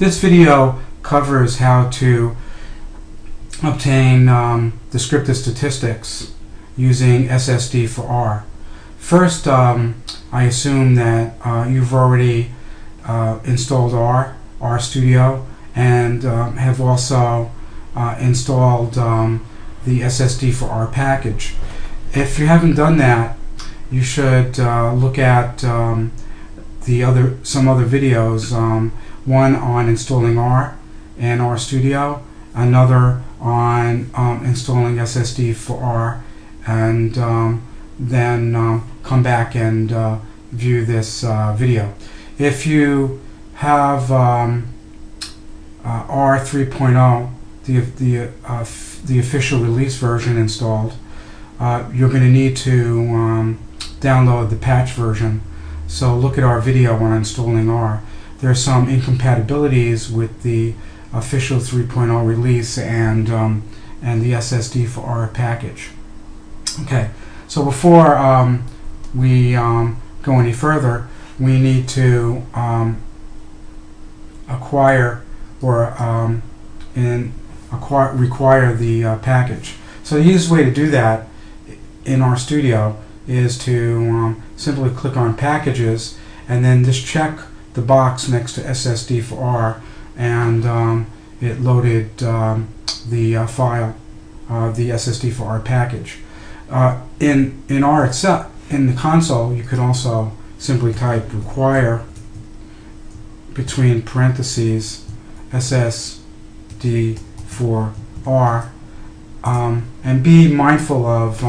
This video covers how to obtain descriptive statistics using SSDforR. First, I assume that you've already installed RStudio and have also installed the SSDforR package. If you haven't done that, you should look at some other videos. One on installing R and RStudio, another on installing SSDforR, and then come back and view this video. If you have R 3.0, the official release version installed, you're going to need to download the patch version. So look at our video on installing R. There are some incompatibilities with the official 3.0 release and the SSDforR package. Okay, so before we go any further, we need to require the package. So the easiest way to do that in RStudio is to simply click on Packages and then just check the box next to SSDforR, and it loaded the file, the SSDforR package. In R itself, in the console, you could also simply type require between parentheses SSDforR, and be mindful of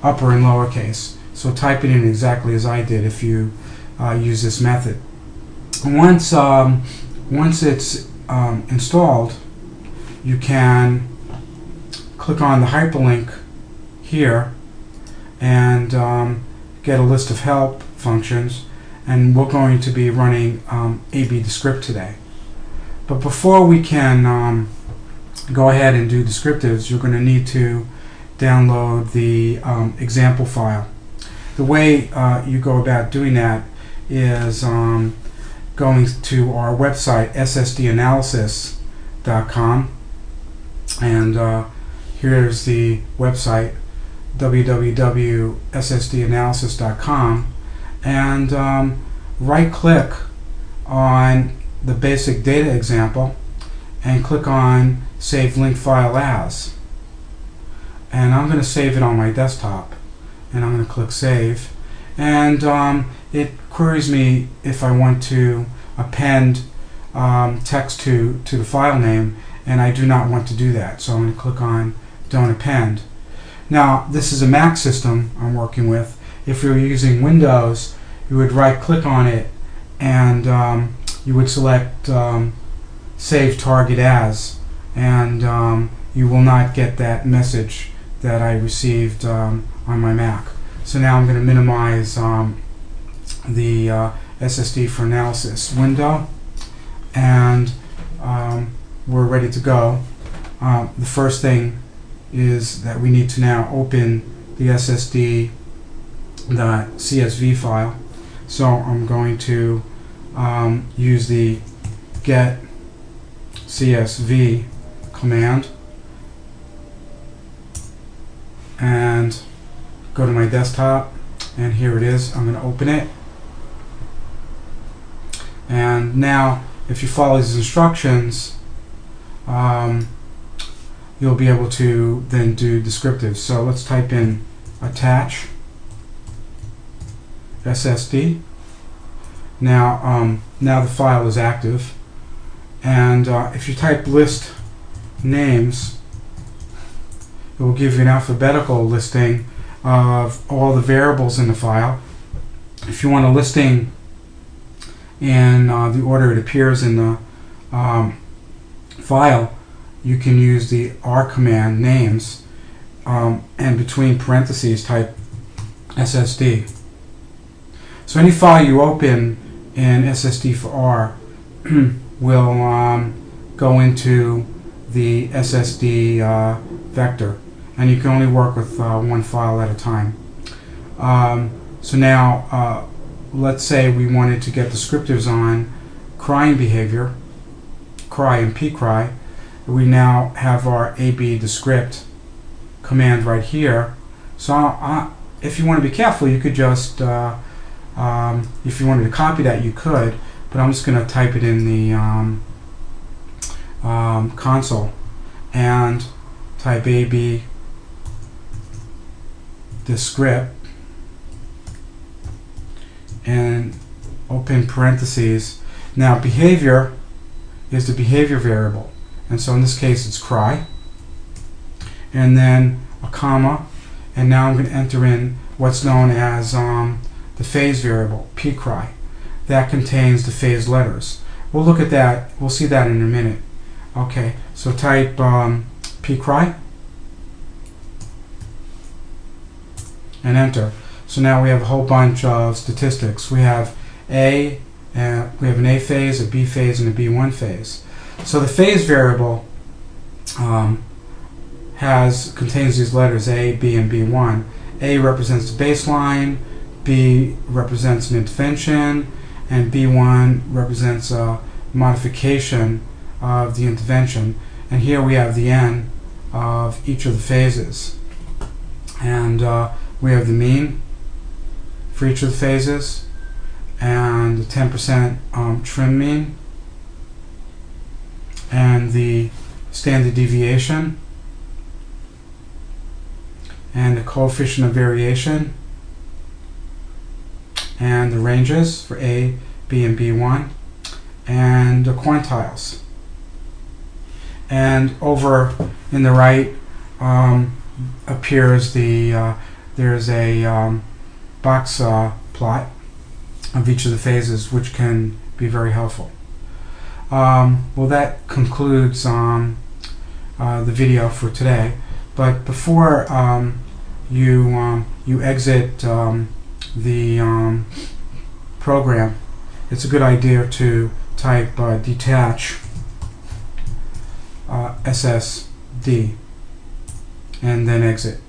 upper and lowercase. So type it in exactly as I did if you use this method. Once it's installed, you can click on the hyperlink here and get a list of help functions, and we're going to be running AB Descript today. But before we can go ahead and do descriptives, you're going to need to download the example file. The way you go about doing that is going to our website, SSDanalysis.com, and here's the website, www.ssdanalysis.com, and right click on the basic data example and click on Save Link File As, and I'm going to save it on my desktop, and I'm going to click Save, and it queries me if I want to append text to the file name, and I do not want to do that, so I'm going to click on Don't Append. Now, this is a Mac system I'm working with. If you're using Windows, you would right click on it and you would select Save Target As, and you will not get that message that I received on my Mac. So now I'm going to minimize the SSDforAnalysis window, and we're ready to go. The first thing is that we need to now open the SSD.csv file. So I'm going to use the get CSV command and go to my desktop, and here it is. I'm going to open it, and now if you follow these instructions, you'll be able to then do descriptives. So let's type in attach SSD. Now the file is active, and if you type list names, it will give you an alphabetical listing of all the variables in the file. If you want a listing in the order it appears in the file, you can use the R command, names, and between parentheses type SSD. So any file you open in SSDforR will go into the SSD vector, and you can only work with one file at a time. So now let's say we wanted to get descriptives on crying behavior. cry and pcry, we now have our AB Descript command right here. So if you want to be careful, you could just, if you wanted to copy that, you could, but I'm just going to type it in the console and type AB Descript and open parentheses. Now behavior is the behavior variable, and so in this case it's cry, and then a comma, and now I'm going to enter in what's known as the phase variable, pcry. That contains the phase letters. We'll look at that, we'll see that in a minute. Okay, so type pcry and enter. So now we have a whole bunch of statistics. We have we have an A phase, a B phase, and a B1 phase. So the phase variable contains these letters A, B, and B1. A represents the baseline, B represents an intervention, and B1 represents a modification of the intervention. And here we have the N of each of the phases. And we have the mean for each of the phases, and the 10% trim mean, and the standard deviation, and the coefficient of variation, and the ranges for A, B, and B1, and the quantiles. And over in the right appears there's a box plot of each of the phases, which can be very helpful. Well, that concludes the video for today. But before you exit the program, it's a good idea to type detach SSD and then exit.